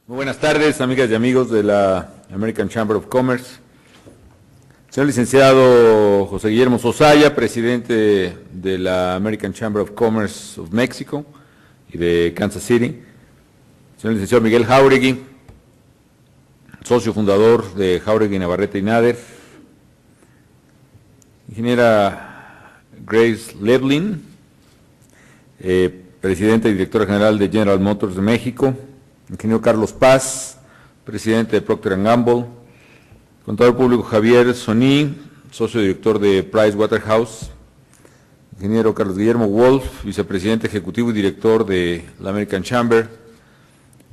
Muy buenas tardes, amigas y amigos de la American Chamber of Commerce. Señor licenciado José Guillermo Sosaya, presidente de la American Chamber of Commerce of Mexico y de Kansas City. Señor licenciado Miguel Jáuregui, socio fundador de Jáuregui, Navarrete y Nader. Ingeniera Grace Levlin, presidenta y directora general de General Motors de México. Ingeniero Carlos Paz, presidente de Procter & Gamble. Contador público Javier Soní, socio director de Pricewaterhouse. Ingeniero Carlos Guillermo Wolf, vicepresidente ejecutivo y director de la American Chamber.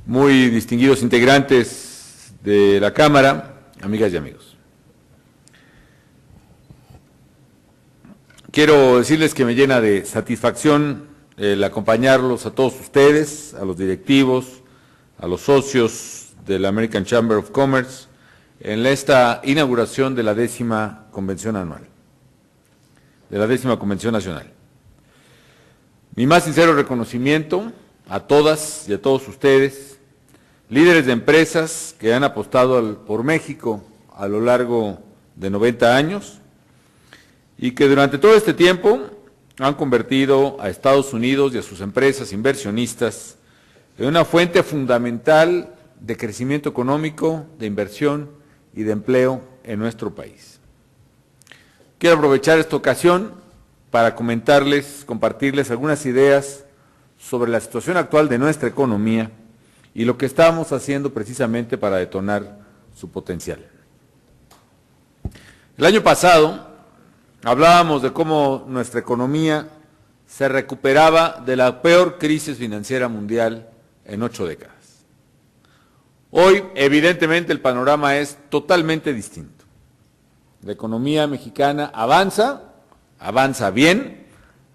Muy distinguidos integrantes de la Cámara, amigas y amigos. Quiero decirles que me llena de satisfacción el acompañarlos a todos ustedes, a los directivos, a los socios de la American Chamber of Commerce en esta inauguración de la 10ª Convención Anual, de la 10ª Convención Nacional. Mi más sincero reconocimiento a todas y a todos ustedes, líderes de empresas que han apostado por México a lo largo de 90 años y que durante todo este tiempo han convertido a Estados Unidos y a sus empresas inversionistas en una fuente fundamental de crecimiento económico, de inversión y de empleo en nuestro país. Quiero aprovechar esta ocasión para compartirles algunas ideas sobre la situación actual de nuestra economía y lo que estamos haciendo precisamente para detonar su potencial. El año pasado hablábamos de cómo nuestra economía se recuperaba de la peor crisis financiera mundial en 8 décadas. Hoy, evidentemente, el panorama es totalmente distinto. La economía mexicana avanza bien,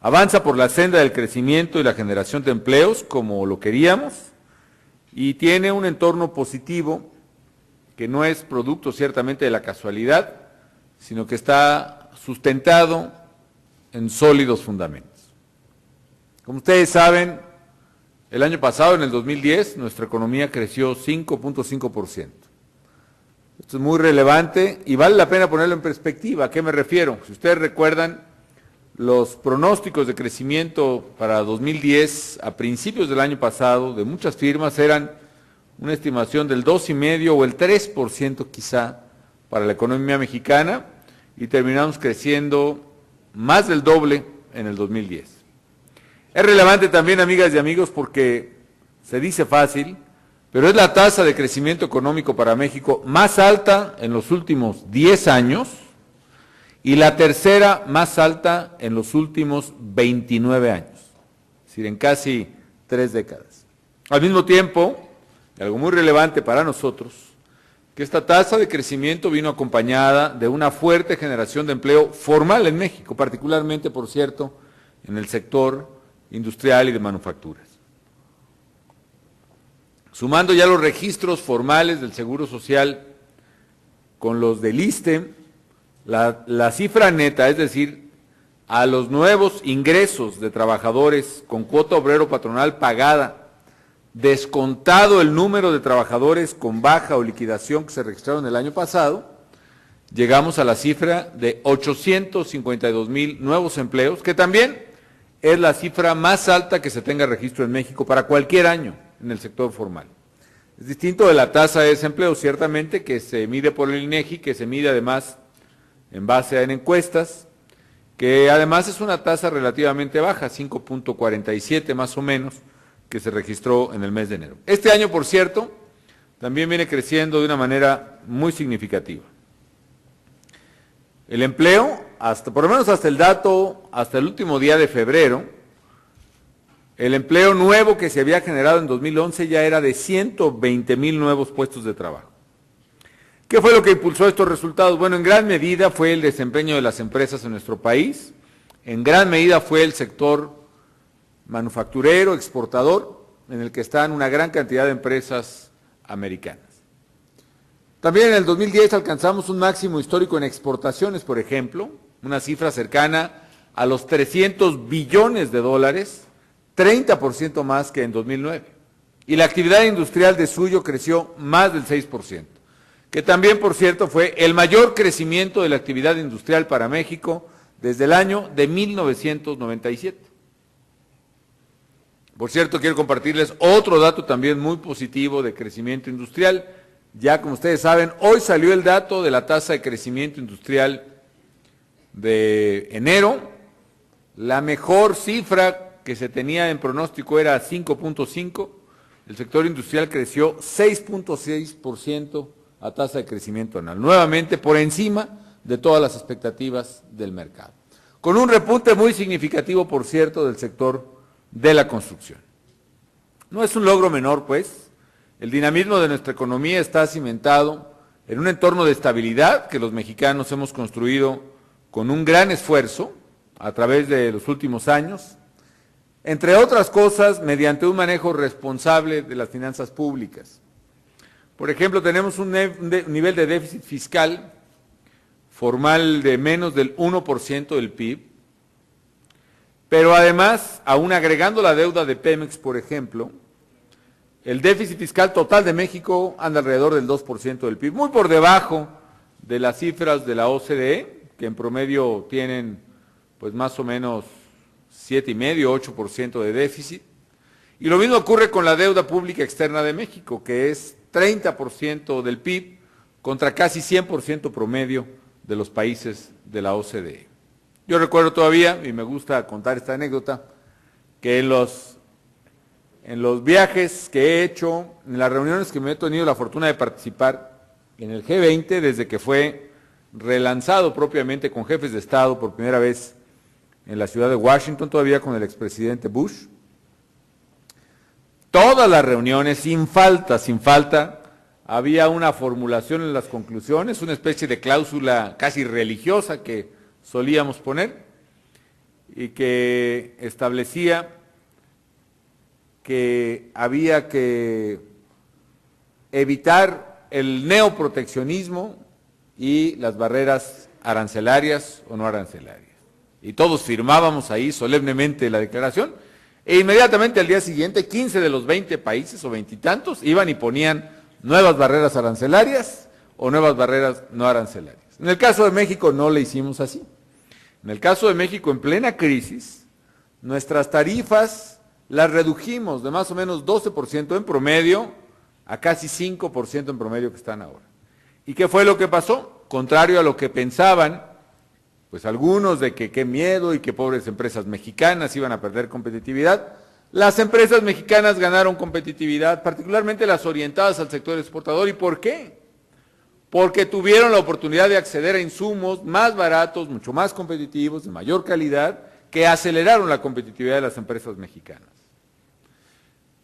avanza por la senda del crecimiento y la generación de empleos, como lo queríamos, y tiene un entorno positivo que no es producto ciertamente de la casualidad, sino que está sustentado en sólidos fundamentos. Como ustedes saben, el año pasado, en el 2010, nuestra economía creció 5.5%. Esto es muy relevante y vale la pena ponerlo en perspectiva. ¿A qué me refiero? Si ustedes recuerdan, los pronósticos de crecimiento para 2010, a principios del año pasado, de muchas firmas, eran una estimación del 2,5% o el 3% quizá para la economía mexicana, y terminamos creciendo más del doble en el 2010. Es relevante también, amigas y amigos, porque se dice fácil, pero es la tasa de crecimiento económico para México más alta en los últimos 10 años y la tercera más alta en los últimos 29 años, es decir, en casi 3 décadas. Al mismo tiempo, algo muy relevante para nosotros, que esta tasa de crecimiento vino acompañada de una fuerte generación de empleo formal en México, particularmente, por cierto, en el sector industrial y de manufacturas. Sumando ya los registros formales del Seguro Social con los del ISSSTE, la cifra neta, es decir, a los nuevos ingresos de trabajadores con cuota obrero patronal pagada, descontado el número de trabajadores con baja o liquidación que se registraron el año pasado, llegamos a la cifra de 852,000 nuevos empleos, que también es la cifra más alta que se tenga registro en México para cualquier año en el sector formal. Es distinto de la tasa de desempleo, ciertamente, que se mide por el INEGI, que se mide además en base a encuestas, que además es una tasa relativamente baja, 5.47 más o menos, que se registró en el mes de enero. Este año, por cierto, también viene creciendo de una manera muy significativa. El empleo, por lo menos hasta el último día de febrero, el empleo nuevo que se había generado en 2011 ya era de 120,000 nuevos puestos de trabajo. ¿Qué fue lo que impulsó estos resultados? Bueno, en gran medida fue el desempeño de las empresas en nuestro país, en gran medida fue el sector manufacturero, exportador, en el que están una gran cantidad de empresas americanas. También en el 2010 alcanzamos un máximo histórico en exportaciones, por ejemplo, una cifra cercana a los 300 billones de dólares, 30% más que en 2009. y la actividad industrial de suyo creció más del 6%, que también, por cierto, fue el mayor crecimiento de la actividad industrial para México desde el año de 1997. Por cierto, quiero compartirles otro dato también muy positivo de crecimiento industrial. Ya como ustedes saben, hoy salió el dato de la tasa de crecimiento industrial de enero. La mejor cifra que se tenía en pronóstico era 5.5. El sector industrial creció 6.6% a tasa de crecimiento anual, nuevamente por encima de todas las expectativas del mercado, con un repunte muy significativo, por cierto, del sector de la construcción. No es un logro menor, pues. El dinamismo de nuestra economía está cimentado en un entorno de estabilidad que los mexicanos hemos construido con un gran esfuerzo a través de los últimos años, entre otras cosas, mediante un manejo responsable de las finanzas públicas. Por ejemplo, tenemos un nivel de déficit fiscal formal de menos del 1% del PIB, pero además, aún agregando la deuda de Pemex, por ejemplo, el déficit fiscal total de México anda alrededor del 2% del PIB, muy por debajo de las cifras de la OCDE, que en promedio tienen pues más o menos 7,5, 8% de déficit. Y lo mismo ocurre con la deuda pública externa de México, que es 30% del PIB contra casi 100% promedio de los países de la OCDE. Yo recuerdo todavía, y me gusta contar esta anécdota, que en los viajes que he hecho, en las reuniones que me he tenido la fortuna de participar en el G20, desde que fue relanzado propiamente con jefes de Estado por primera vez en la ciudad de Washington, todavía con el expresidente Bush, todas las reuniones, sin falta, había una formulación en las conclusiones, una especie de cláusula casi religiosa que solíamos poner y que establecía que había que evitar el neoproteccionismo y las barreras arancelarias o no arancelarias. Y todos firmábamos ahí solemnemente la declaración, e inmediatamente al día siguiente 15 de los 20 países o veintitantos iban y ponían nuevas barreras arancelarias o nuevas barreras no arancelarias. En el caso de México no le hicimos así. En el caso de México, en plena crisis, nuestras tarifas las redujimos de más o menos 12% en promedio a casi 5% en promedio que están ahora. ¿Y qué fue lo que pasó? Contrario a lo que pensaban, pues algunos de que qué miedo y que pobres empresas mexicanas iban a perder competitividad, las empresas mexicanas ganaron competitividad, particularmente las orientadas al sector exportador. ¿Y por qué? Porque tuvieron la oportunidad de acceder a insumos más baratos, mucho más competitivos, de mayor calidad, que aceleraron la competitividad de las empresas mexicanas.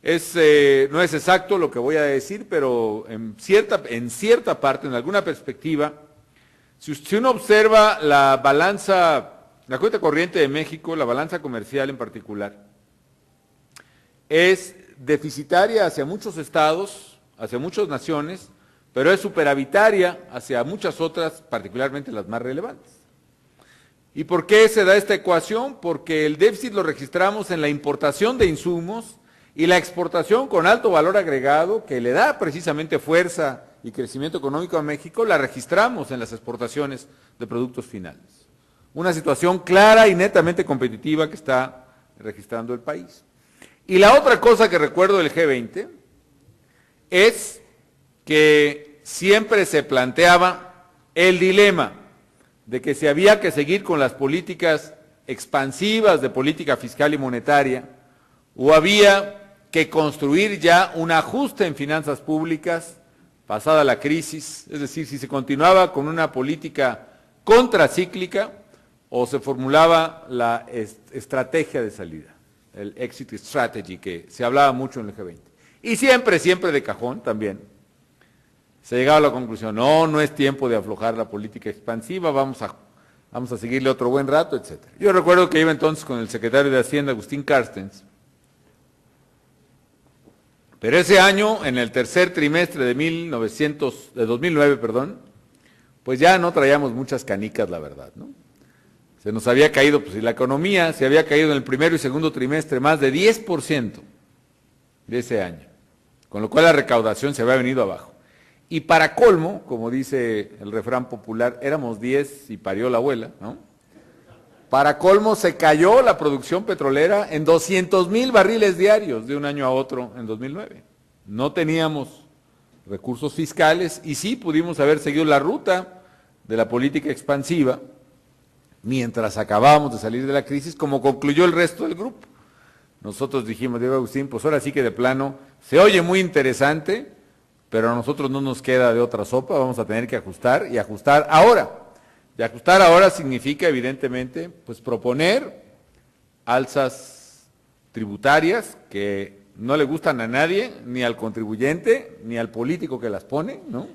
No es exacto lo que voy a decir, pero en cierta parte, en alguna perspectiva, si uno observa la cuenta corriente de México, la balanza comercial en particular, es deficitaria hacia muchos estados, hacia muchas naciones, pero es superavitaria hacia muchas otras, particularmente las más relevantes. ¿Y por qué se da esta ecuación? Porque el déficit lo registramos en la importación de insumos y la exportación con alto valor agregado, que le da precisamente fuerza y crecimiento económico a México, la registramos en las exportaciones de productos finales. Una situación clara y netamente competitiva que está registrando el país. Y la otra cosa que recuerdo del G20 es que siempre se planteaba el dilema de que si había que seguir con las políticas expansivas de política fiscal y monetaria o había que construir ya un ajuste en finanzas públicas pasada la crisis, es decir, si se continuaba con una política contracíclica o se formulaba la estrategia de salida, el exit strategy, que se hablaba mucho en el G20. Y siempre de cajón también, se llegaba a la conclusión, no es tiempo de aflojar la política expansiva, vamos a seguirle otro buen rato, etc. Yo recuerdo que iba entonces con el secretario de Hacienda, Agustín Carstens, pero ese año, en el tercer trimestre de 2009, pues ya no traíamos muchas canicas, la verdad, ¿no? Se nos había caído, pues y la economía se había caído en el primero y segundo trimestre más de 10% de ese año. con lo cual la recaudación se había venido abajo. Y para colmo, como dice el refrán popular, éramos 10 y parió la abuela, ¿no? Para colmo se cayó la producción petrolera en 200,000 barriles diarios de un año a otro en 2009. No teníamos recursos fiscales y sí pudimos haber seguido la ruta de la política expansiva mientras acabábamos de salir de la crisis, como concluyó el resto del grupo. Nosotros dijimos, Diego Agustín, pues ahora sí que de plano se oye muy interesante, pero a nosotros no nos queda de otra sopa, vamos a tener que ajustar y ajustar ahora. Y ajustar ahora significa, evidentemente, pues proponer alzas tributarias que no le gustan a nadie, ni al contribuyente, ni al político que las pone, ¿no?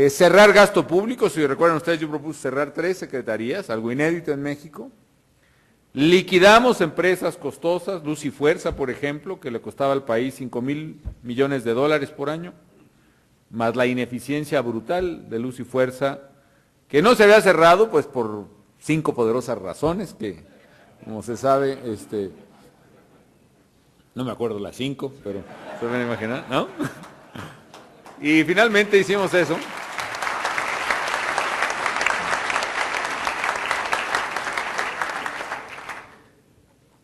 Cerrar gasto público, si recuerdan ustedes, yo propuse cerrar 3 secretarías, algo inédito en México. Liquidamos empresas costosas, Luz y Fuerza, por ejemplo, que le costaba al país 5,000 millones de dólares por año, más la ineficiencia brutal de Luz y Fuerza, que no se había cerrado, pues por 5 poderosas razones, que como se sabe, no me acuerdo las 5, pero se van a imaginar, ¿no? Y finalmente hicimos eso.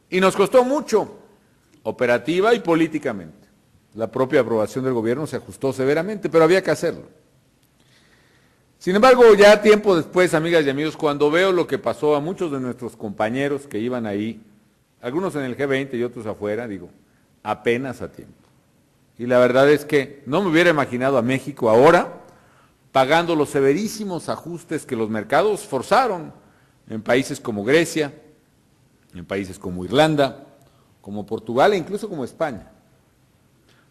Y nos costó mucho, operativa y políticamente. La propia aprobación del gobierno se ajustó severamente, pero había que hacerlo. Sin embargo, ya tiempo después, amigas y amigos, cuando veo lo que pasó a muchos de nuestros compañeros que iban ahí, algunos en el G20 y otros afuera, digo, apenas a tiempo. Y la verdad es que no me hubiera imaginado a México ahora pagando los severísimos ajustes que los mercados forzaron en países como Grecia, en países como Irlanda, como Portugal e incluso como España.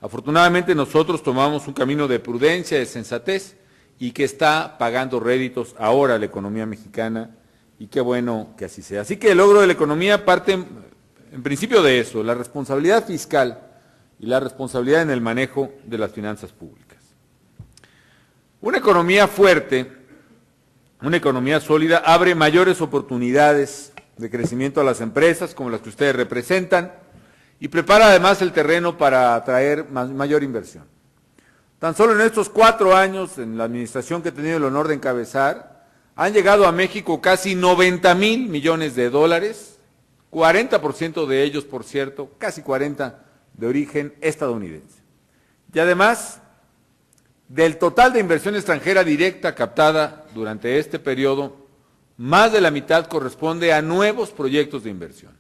Afortunadamente nosotros tomamos un camino de prudencia, de sensatez, y que está pagando réditos ahora la economía mexicana, y qué bueno que así sea. Así que el logro de la economía parte en principio de eso, la responsabilidad fiscal y la responsabilidad en el manejo de las finanzas públicas. Una economía fuerte, una economía sólida, abre mayores oportunidades de crecimiento a las empresas, como las que ustedes representan, y prepara además el terreno para atraer mayor inversión. Tan solo en estos 4 años, en la administración que he tenido el honor de encabezar, han llegado a México casi 90,000 millones de dólares, 40% de ellos, por cierto, casi 40% de origen estadounidense. Y además, del total de inversión extranjera directa captada durante este periodo, más de la mitad corresponde a nuevos proyectos de inversión.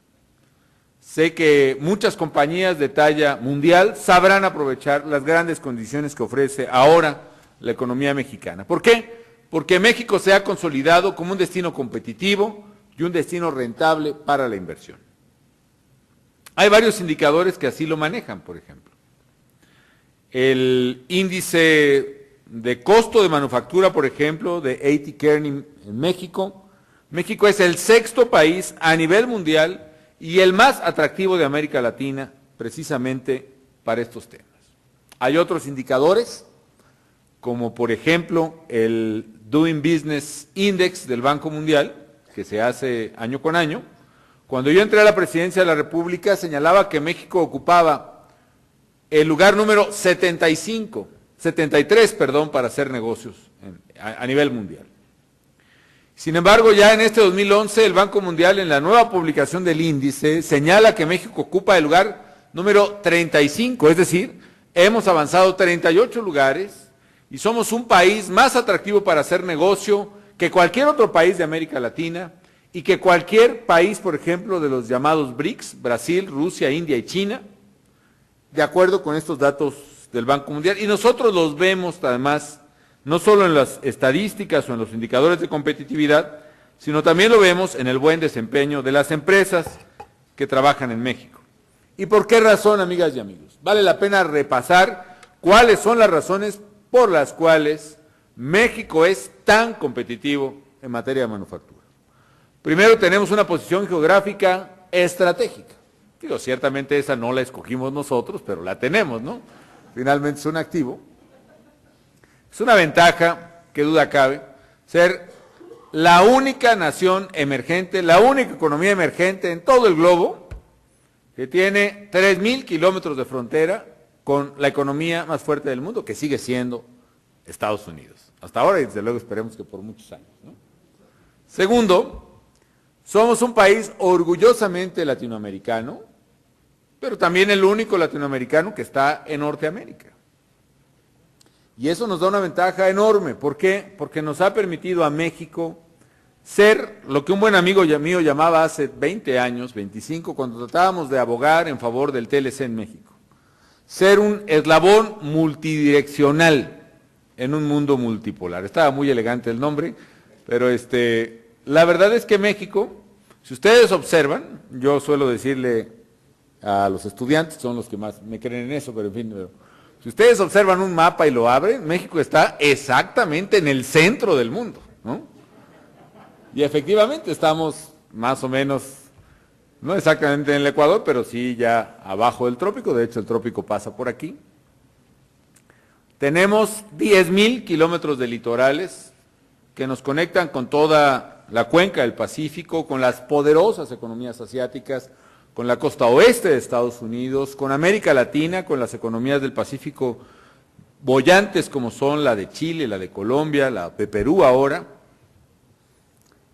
Sé que muchas compañías de talla mundial sabrán aprovechar las grandes condiciones que ofrece ahora la economía mexicana. ¿Por qué? Porque México se ha consolidado como un destino competitivo y un destino rentable para la inversión. Hay varios indicadores que así lo manejan, por ejemplo. El índice de costo de manufactura, por ejemplo, de A.T. Kearney en México. México es el 6º país a nivel mundial y el más atractivo de América Latina, precisamente para estos temas. Hay otros indicadores, como por ejemplo el Doing Business Index del Banco Mundial, que se hace año con año. Cuando yo entré a la presidencia de la República, señalaba que México ocupaba el lugar número 73, para hacer negocios a nivel mundial. Sin embargo, ya en este 2011, el Banco Mundial, en la nueva publicación del índice, señala que México ocupa el lugar número 35, es decir, hemos avanzado 38 lugares y somos un país más atractivo para hacer negocio que cualquier otro país de América Latina y que cualquier país, por ejemplo, de los llamados BRICS, Brasil, Rusia, India y China, de acuerdo con estos datos del Banco Mundial. Y nosotros los vemos, además, no solo en las estadísticas o en los indicadores de competitividad, sino también lo vemos en el buen desempeño de las empresas que trabajan en México. ¿Y por qué razón, amigas y amigos? Vale la pena repasar cuáles son las razones por las cuales México es tan competitivo en materia de manufactura. Primero, tenemos una posición geográfica estratégica. Digo, ciertamente esa no la escogimos nosotros, pero la tenemos, ¿no? Finalmente es un activo. Es una ventaja, qué duda cabe, ser la única nación emergente, la única economía emergente en todo el globo que tiene 3,000 kilómetros de frontera con la economía más fuerte del mundo, que sigue siendo Estados Unidos. Hasta ahora, y desde luego esperemos que por muchos años, ¿no? Segundo, somos un país orgullosamente latinoamericano, pero también el único latinoamericano que está en Norteamérica. Y eso nos da una ventaja enorme. ¿Por qué? Porque nos ha permitido a México ser lo que un buen amigo mío llamaba hace 20 años, 25, cuando tratábamos de abogar en favor del TLC en México. Ser un eslabón multidireccional en un mundo multipolar. Estaba muy elegante el nombre, pero la verdad es que México, si ustedes observan, yo suelo decirle a los estudiantes, son los que más me creen en eso, pero en fin, si ustedes observan un mapa y lo abren, México está exactamente en el centro del mundo, ¿no? Y efectivamente estamos más o menos, no exactamente en el Ecuador, pero sí ya abajo del trópico, de hecho el trópico pasa por aquí. Tenemos 10,000 kilómetros de litorales que nos conectan con toda la cuenca del Pacífico, con las poderosas economías asiáticas, con la costa oeste de Estados Unidos, con América Latina, con las economías del Pacífico bollantes como son la de Chile, la de Colombia, la de Perú ahora.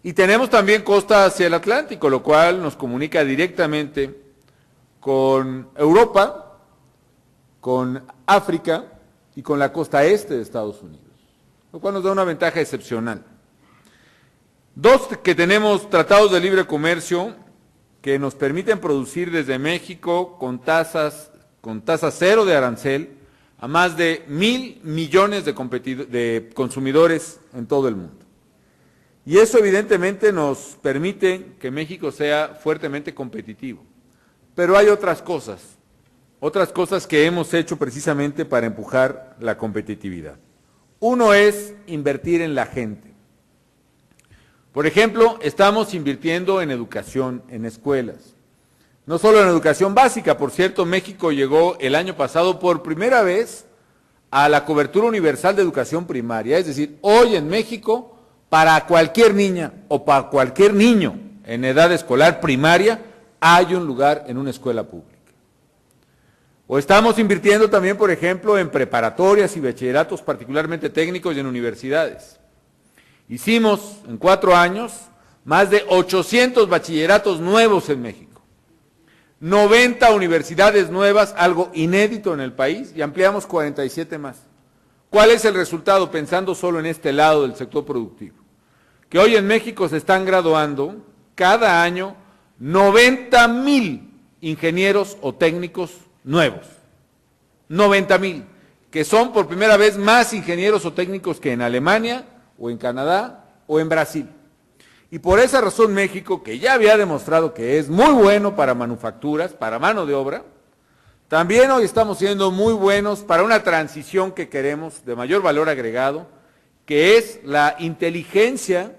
Y tenemos también costa hacia el Atlántico, lo cual nos comunica directamente con Europa, con África y con la costa este de Estados Unidos, lo cual nos da una ventaja excepcional. Dos, que tenemos tratados de libre comercio que nos permiten producir desde México con tasa cero de arancel a más de 1,000 millones de consumidores en todo el mundo. Y eso evidentemente nos permite que México sea fuertemente competitivo. Pero hay otras cosas que hemos hecho precisamente para empujar la competitividad. Uno es invertir en la gente. Por ejemplo, estamos invirtiendo en educación, en escuelas. No solo en educación básica, por cierto, México llegó el año pasado por primera vez a la cobertura universal de educación primaria. Es decir, hoy en México, para cualquier niña o para cualquier niño en edad escolar primaria, hay un lugar en una escuela pública. O estamos invirtiendo también, por ejemplo, en preparatorias y bachilleratos particularmente técnicos y en universidades. Hicimos en 4 años más de 800 bachilleratos nuevos en México, 90 universidades nuevas, algo inédito en el país, y ampliamos 47 más. ¿Cuál es el resultado pensando solo en este lado del sector productivo? Que hoy en México se están graduando cada año 90,000 ingenieros o técnicos nuevos. 90,000, que son por primera vez más ingenieros o técnicos que en Alemania, o en Canadá, o en Brasil. Y por esa razón México, que ya había demostrado que es muy bueno para manufacturas, para mano de obra, también hoy estamos siendo muy buenos para una transición que queremos de mayor valor agregado, que es la inteligencia,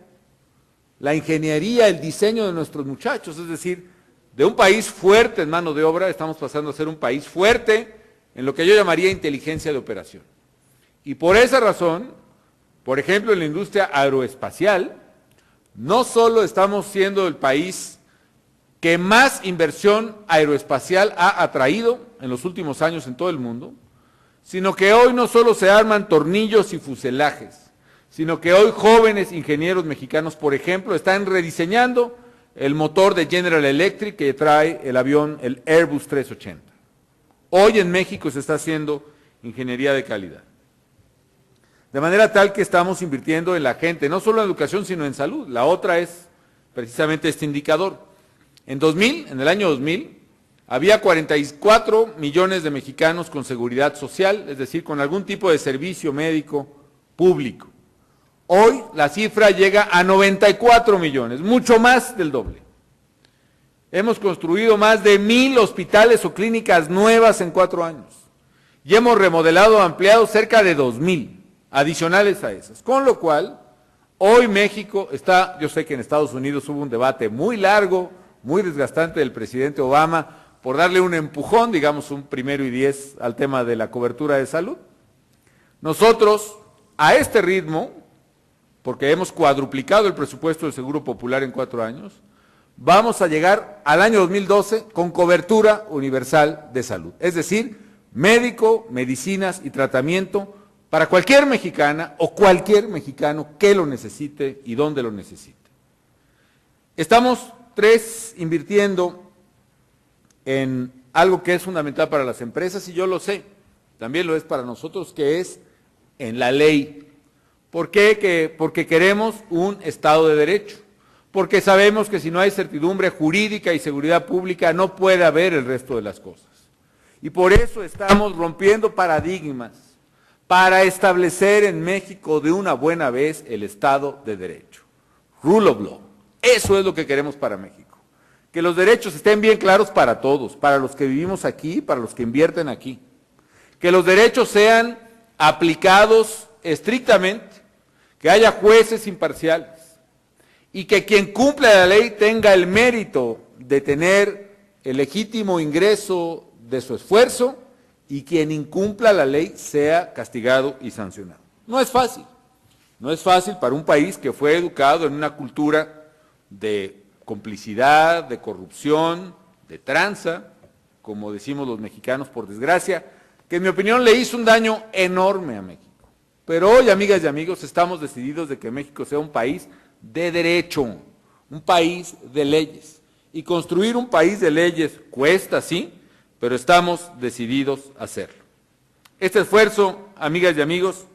la ingeniería, el diseño de nuestros muchachos. Es decir, de un país fuerte en mano de obra, estamos pasando a ser un país fuerte en lo que yo llamaría inteligencia de operación. Y por esa razón, por ejemplo, en la industria aeroespacial, no solo estamos siendo el país que más inversión aeroespacial ha atraído en los últimos años en todo el mundo, sino que hoy no solo se arman tornillos y fuselajes, sino que hoy jóvenes ingenieros mexicanos, por ejemplo, están rediseñando el motor de General Electric que trae el avión, el Airbus 380. Hoy en México se está haciendo ingeniería de calidad. De manera tal que estamos invirtiendo en la gente, no solo en educación, sino en salud. La otra es precisamente este indicador. En el año 2000, había 44 millones de mexicanos con seguridad social, es decir, con algún tipo de servicio médico público. Hoy la cifra llega a 94 millones, mucho más del doble. Hemos construido más de 1,000 hospitales o clínicas nuevas en 4 años. Y hemos remodelado o ampliado cerca de 2,000. Adicionales a esas, con lo cual, hoy México está, yo sé que en Estados Unidos hubo un debate muy largo, muy desgastante del presidente Obama, por darle un empujón, digamos un 1 y 10 al tema de la cobertura de salud. Nosotros, a este ritmo, porque hemos cuadruplicado el presupuesto del Seguro Popular en 4 años, vamos a llegar al año 2012 con cobertura universal de salud. Es decir, médico, medicinas y tratamiento para cualquier mexicana o cualquier mexicano que lo necesite y donde lo necesite. Estamos, invirtiendo en algo que es fundamental para las empresas, y yo lo sé, también lo es para nosotros, que es en la ley. ¿Por qué? Porque queremos un Estado de Derecho, porque sabemos que si no hay certidumbre jurídica y seguridad pública no puede haber el resto de las cosas. Y por eso estamos rompiendo paradigmas para establecer en México de una buena vez el Estado de Derecho. Rule of law. Eso es lo que queremos para México. Que los derechos estén bien claros para todos, para los que vivimos aquí, para los que invierten aquí. Que los derechos sean aplicados estrictamente, que haya jueces imparciales y que quien cumpla la ley tenga el mérito de tener el legítimo ingreso de su esfuerzo y quien incumpla la ley sea castigado y sancionado. No es fácil para un país que fue educado en una cultura de complicidad, de corrupción, de tranza, como decimos los mexicanos por desgracia, que en mi opinión le hizo un daño enorme a México. Pero hoy, amigas y amigos, estamos decididos de que México sea un país de derecho, un país de leyes. Y construir un país de leyes cuesta, sí, pero estamos decididos a hacerlo. Este esfuerzo, amigas y amigos,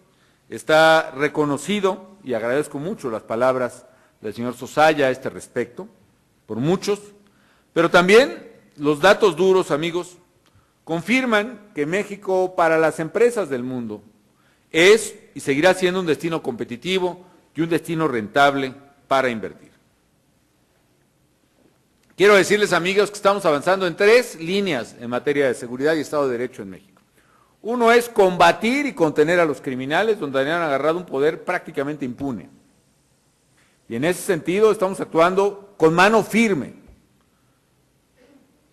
está reconocido, y agradezco mucho las palabras del señor Sosaya a este respecto, por muchos, pero también los datos duros, amigos, confirman que México para las empresas del mundo es y seguirá siendo un destino competitivo y un destino rentable para invertir. Quiero decirles, amigos, que estamos avanzando en 3 líneas en materia de seguridad y Estado de Derecho en México. Uno es combatir y contener a los criminales, donde han agarrado un poder prácticamente impune. Y en ese sentido estamos actuando con mano firme.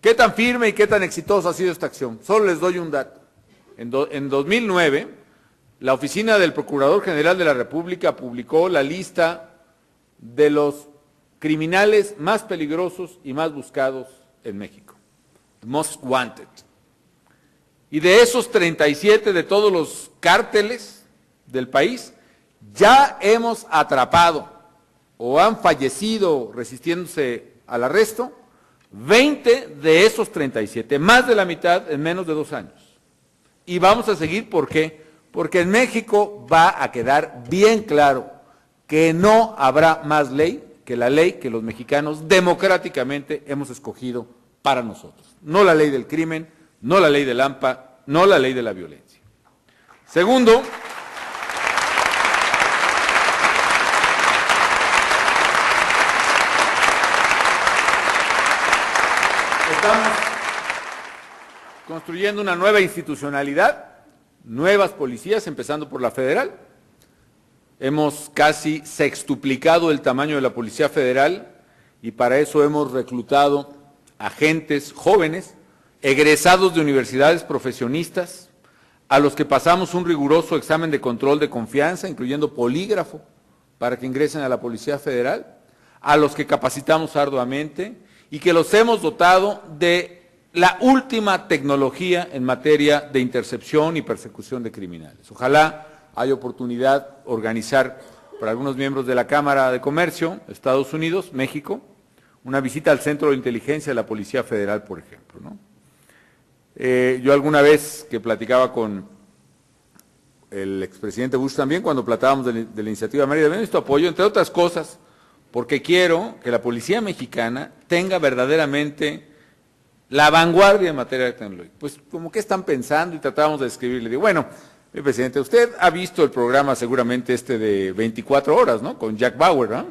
¿Qué tan firme y qué tan exitosa ha sido esta acción? Solo les doy un dato. En 2009, la Oficina del Procurador General de la República publicó la lista de los criminales más peligrosos y más buscados en México. Most Wanted. Y de esos 37 de todos los cárteles del país, ya hemos atrapado o han fallecido resistiéndose al arresto 20 de esos 37, más de la mitad en menos de 2 años. Y vamos a seguir, ¿por qué? Porque en México va a quedar bien claro que no habrá más ley que la ley que los mexicanos democráticamente hemos escogido para nosotros. No la ley del crimen, no la ley del AMPA, no la ley de la violencia. Segundo, estamos construyendo una nueva institucionalidad, nuevas policías, empezando por la federal. Hemos casi sextuplicado el tamaño de la Policía Federal y para eso hemos reclutado agentes jóvenes, egresados de universidades profesionistas, a los que pasamos un riguroso examen de control de confianza, incluyendo polígrafo, para que ingresen a la Policía Federal, a los que capacitamos arduamente y que los hemos dotado de la última tecnología en materia de intercepción y persecución de criminales. Ojalá haya oportunidad de organizar para algunos miembros de la Cámara de Comercio, Estados Unidos, México, una visita al Centro de Inteligencia de la Policía Federal, por ejemplo, ¿no? Yo alguna vez que platicaba con el expresidente Bush también, cuando platicábamos de la iniciativa Mérida, me visto apoyo, entre otras cosas, porque quiero que la policía mexicana tenga verdaderamente la vanguardia en materia de tecnología. Pues, ¿cómo que están pensando? Y tratábamos de describirle. Digo, bueno, presidente, usted ha visto el programa seguramente de 24 horas, ¿no? Con Jack Bauer, ¿no?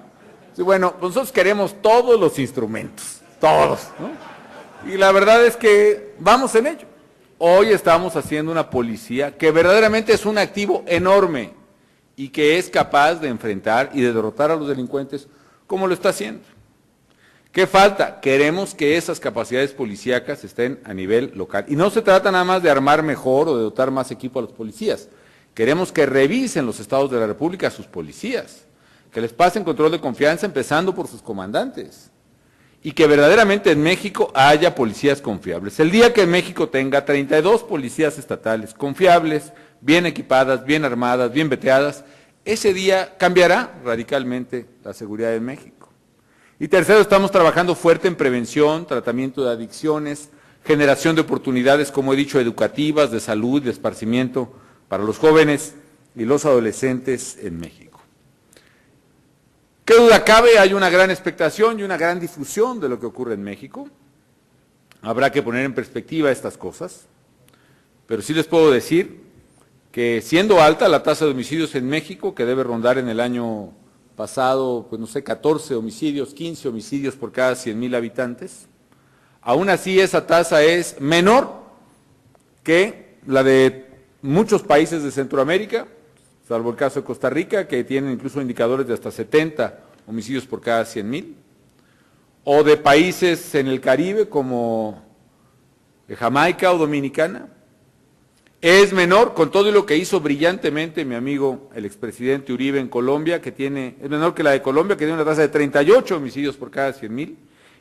Sí, bueno, pues nosotros queremos todos los instrumentos, todos, ¿no? Y la verdad es que vamos en ello. Hoy estamos haciendo una policía que verdaderamente es un activo enorme y que es capaz de enfrentar y de derrotar a los delincuentes como lo está haciendo. ¿Qué falta? Queremos que esas capacidades policíacas estén a nivel local. Y no se trata nada más de armar mejor o de dotar más equipo a los policías. Queremos que revisen los estados de la República a sus policías, que les pasen control de confianza empezando por sus comandantes y que verdaderamente en México haya policías confiables. El día que en México tenga 32 policías estatales confiables, bien equipadas, bien armadas, bien veteadas, ese día cambiará radicalmente la seguridad en México. Y tercero, estamos trabajando fuerte en prevención, tratamiento de adicciones, generación de oportunidades, como he dicho, educativas, de salud, de esparcimiento para los jóvenes y los adolescentes en México. ¿Qué duda cabe? Hay una gran expectación y una gran difusión de lo que ocurre en México. Habrá que poner en perspectiva estas cosas, pero sí les puedo decir que siendo alta la tasa de homicidios en México, que debe rondar en el año pasado, pues no sé, 14 homicidios, 15 homicidios por cada 100,000 habitantes, aún así esa tasa es menor que la de muchos países de Centroamérica, salvo el caso de Costa Rica, que tienen incluso indicadores de hasta 70 homicidios por cada 100,000, o de países en el Caribe como Jamaica o Dominicana. Es menor, con todo lo que hizo brillantemente mi amigo el expresidente Uribe en Colombia, es menor que la de Colombia, que tiene una tasa de 38 homicidios por cada 100,000,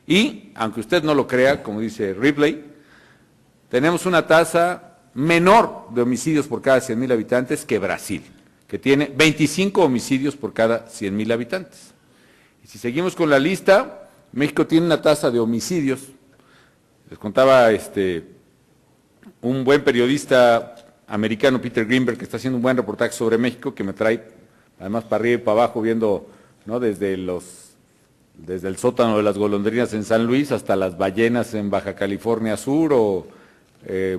y, aunque usted no lo crea, como dice Ripley, tenemos una tasa menor de homicidios por cada 100,000 habitantes que Brasil, que tiene 25 homicidios por cada 100,000 habitantes. Y si seguimos con la lista, México tiene una tasa de homicidios, les contaba un buen periodista americano, Peter Greenberg, que está haciendo un buen reportaje sobre México, que me trae además para arriba y para abajo, viendo, ¿no?, desde el sótano de las golondrinas en San Luis hasta las ballenas en Baja California Sur, o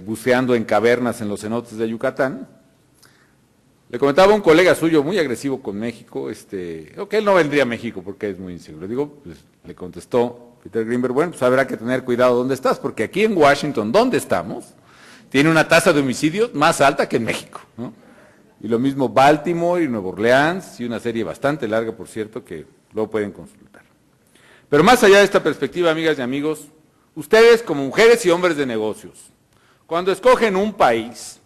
buceando en cavernas en los cenotes de Yucatán. Le comentaba a un colega suyo muy agresivo con México, que él no vendría a México porque es muy inseguro. Pues, le contestó Peter Greenberg, bueno, pues habrá que tener cuidado dónde estás, porque aquí en Washington, donde estamos, tiene una tasa de homicidios más alta que en México, ¿no? Y lo mismo Baltimore y Nueva Orleans, y una serie bastante larga, por cierto, que luego pueden consultar. Pero más allá de esta perspectiva, amigas y amigos, ustedes como mujeres y hombres de negocios, cuando escogen un país,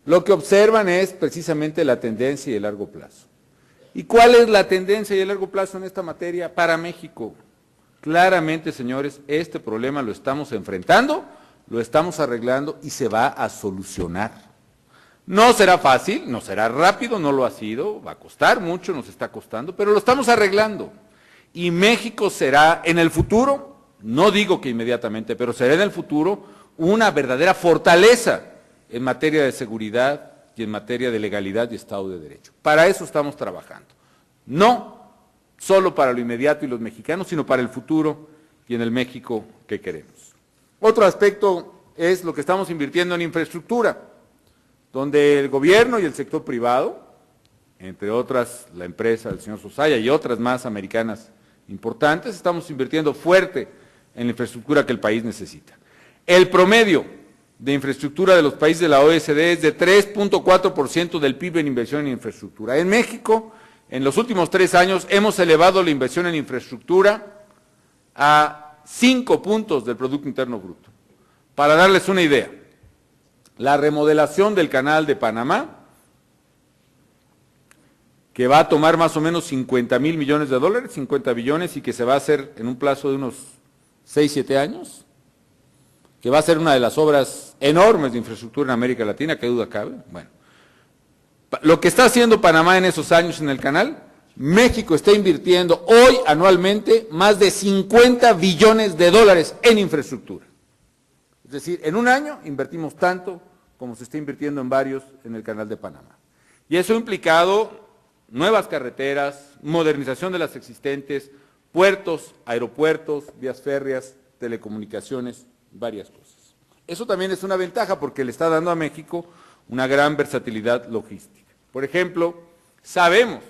lo que observan es precisamente la tendencia y el largo plazo. ¿Y cuál es la tendencia y el largo plazo en esta materia para México? Claramente, señores, este problema lo estamos enfrentando, lo estamos arreglando y se va a solucionar. No será fácil, no será rápido, no lo ha sido, va a costar mucho, nos está costando, pero lo estamos arreglando. Y México será en el futuro, no digo que inmediatamente, pero será en el futuro una verdadera fortaleza en materia de seguridad y en materia de legalidad y Estado de Derecho. Para eso estamos trabajando. No solo para lo inmediato y los mexicanos, sino para el futuro y en el México que queremos. Otro aspecto es lo que estamos invirtiendo en infraestructura, donde el gobierno y el sector privado, entre otras la empresa del señor Sosaya y otras más americanas importantes, estamos invirtiendo fuerte en la infraestructura que el país necesita. El promedio de infraestructura de los países de la OECD es de 3.4% del PIB en inversión en infraestructura. En México, en los últimos 3 años, hemos elevado la inversión en infraestructura a 5 puntos del Producto Interno Bruto. Para darles una idea, la remodelación del Canal de Panamá, que va a tomar más o menos 50,000 millones de dólares, 50 billones, y que se va a hacer en un plazo de unos 6, 7 años, que va a ser una de las obras enormes de infraestructura en América Latina, ¿qué duda cabe? Bueno, lo que está haciendo Panamá en esos años en el canal, México está invirtiendo hoy anualmente más de 50 billones de dólares en infraestructura. Es decir, en un año invertimos tanto como se está invirtiendo en varios en el Canal de Panamá. Y eso ha implicado nuevas carreteras, modernización de las existentes, puertos, aeropuertos, vías férreas, telecomunicaciones, varias cosas. Eso también es una ventaja porque le está dando a México una gran versatilidad logística. Por ejemplo, sabemos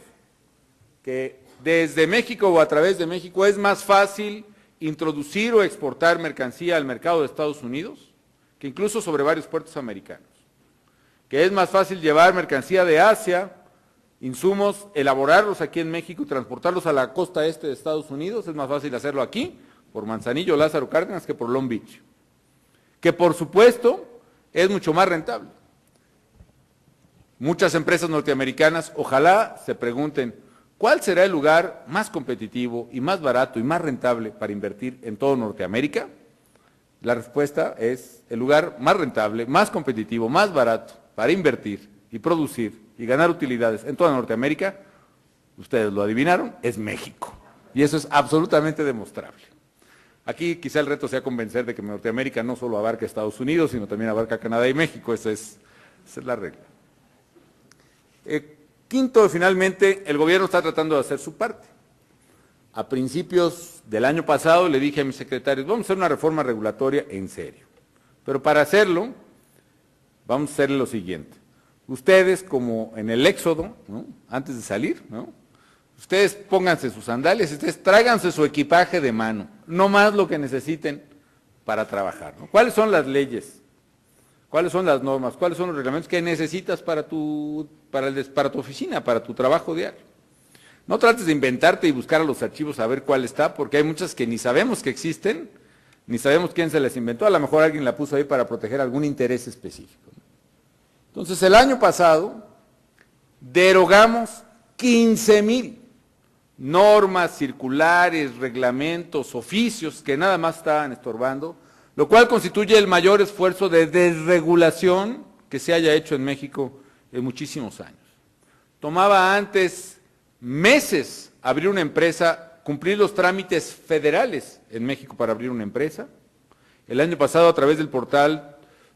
que desde México o a través de México es más fácil introducir o exportar mercancía al mercado de Estados Unidos que incluso sobre varios puertos americanos. Que es más fácil llevar mercancía de Asia, insumos, elaborarlos aquí en México y transportarlos a la costa este de Estados Unidos, es más fácil hacerlo aquí, por Manzanillo, Lázaro Cárdenas, que por Long Beach. Que por supuesto es mucho más rentable. Muchas empresas norteamericanas, ojalá se pregunten, ¿cuál será el lugar más competitivo y más barato y más rentable para invertir en todo Norteamérica? La respuesta es el lugar más rentable, más competitivo, más barato para invertir y producir y ganar utilidades en toda Norteamérica, ustedes lo adivinaron, es México. Y eso es absolutamente demostrable. Aquí quizá el reto sea convencer de que Norteamérica no solo abarca Estados Unidos, sino también abarca Canadá y México. Esa es la regla. Quinto, finalmente, el gobierno está tratando de hacer su parte. A principios del año pasado le dije a mis secretarios, vamos a hacer una reforma regulatoria en serio. Pero para hacerlo, vamos a hacer lo siguiente. Ustedes, como en el éxodo, ¿no?, antes de salir, ¿no?, ustedes pónganse sus sandalias, ustedes tráiganse su equipaje de mano, no más lo que necesiten para trabajar, ¿no? ¿Cuáles son las leyes? ¿Cuáles son las normas? ¿Cuáles son los reglamentos que necesitas para tu oficina, para tu trabajo diario? No trates de inventarte y buscar a los archivos a ver cuál está, porque hay muchas que ni sabemos que existen, ni sabemos quién se las inventó, a lo mejor alguien la puso ahí para proteger algún interés específico, ¿no? Entonces, el año pasado derogamos 15,000 normas, circulares, reglamentos, oficios que nada más estaban estorbando, lo cual constituye el mayor esfuerzo de desregulación que se haya hecho en México en muchísimos años. Tomaba antes meses abrir una empresa, cumplir los trámites federales en México para abrir una empresa. El año pasado, a través del portal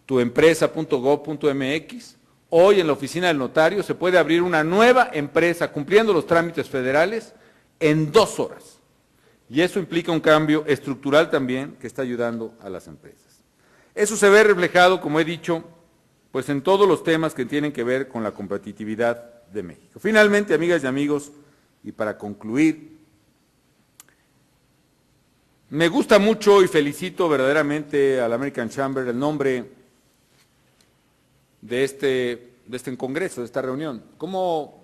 tuempresa.gov.mx, hoy en la oficina del notario se puede abrir una nueva empresa cumpliendo los trámites federales en 2 horas. Y eso implica un cambio estructural también que está ayudando a las empresas. Eso se ve reflejado, como he dicho, pues en todos los temas que tienen que ver con la competitividad de México. Finalmente, amigas y amigos, y para concluir, me gusta mucho y felicito verdaderamente al American Chamber el nombre de este congreso, de esta reunión. ¿Cómo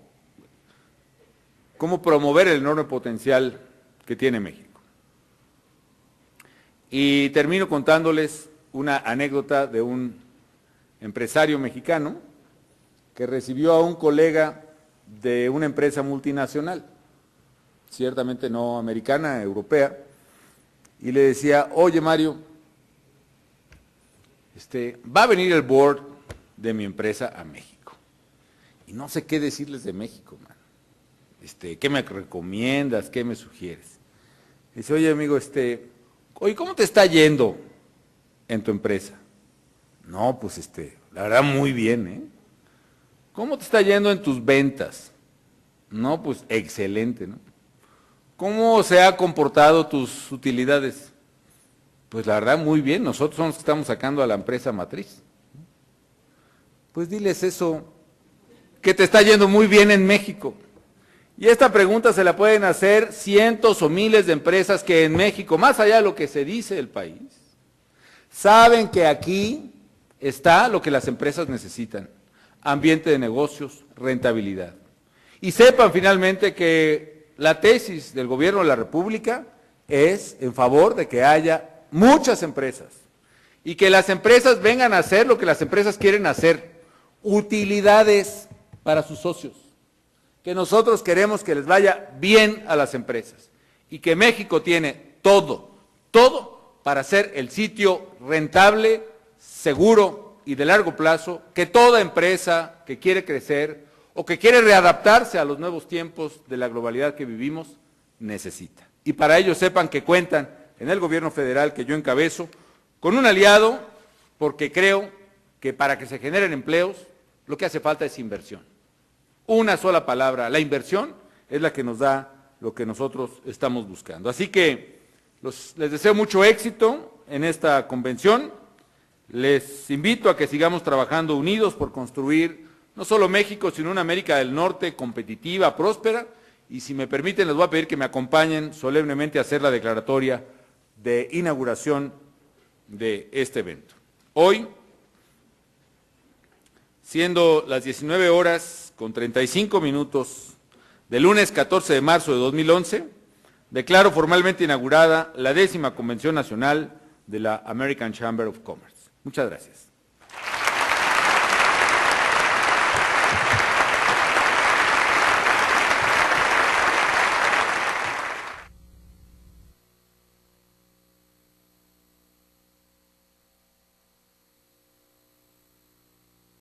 promover el enorme potencial que tiene México? Y termino contándoles una anécdota de un empresario mexicano que recibió a un colega de una empresa multinacional, ciertamente no americana, europea, y le decía, oye Mario, va a venir el board de mi empresa a México, y no sé qué decirles de México, man. ¿Qué me recomiendas? ¿Qué me sugieres? Dice, oye amigo, oye, ¿cómo te está yendo en tu empresa? No, pues la verdad muy bien, ¿eh? ¿Cómo te está yendo en tus ventas? No, pues excelente, ¿no? ¿Cómo se ha comportado tus utilidades? Pues la verdad muy bien, nosotros somos los que estamos sacando a la empresa matriz. Pues diles eso, que te está yendo muy bien en México. Y esta pregunta se la pueden hacer cientos o miles de empresas que en México, más allá de lo que se dice del país, saben que aquí está lo que las empresas necesitan: ambiente de negocios, rentabilidad. Y sepan finalmente que la tesis del gobierno de la República es en favor de que haya muchas empresas y que las empresas vengan a hacer lo que las empresas quieren hacer: utilidades para sus socios. Que nosotros queremos que les vaya bien a las empresas y que México tiene todo para ser el sitio rentable, seguro y de largo plazo que toda empresa que quiere crecer o que quiere readaptarse a los nuevos tiempos de la globalidad que vivimos necesita. Y para ello sepan que cuentan en el gobierno federal que yo encabezo con un aliado, porque creo que para que se generen empleos lo que hace falta es inversión. Una sola palabra, la inversión, es la que nos da lo que nosotros estamos buscando. Así que les deseo mucho éxito en esta convención. Les invito a que sigamos trabajando unidos por construir no solo México, sino una América del Norte competitiva, próspera. Y si me permiten, les voy a pedir que me acompañen solemnemente a hacer la declaratoria de inauguración de este evento. Hoy, siendo las 19:35 del lunes 14 de marzo de 2011, declaro formalmente inaugurada la 10ª Convención Nacional de la American Chamber of Commerce. Muchas gracias.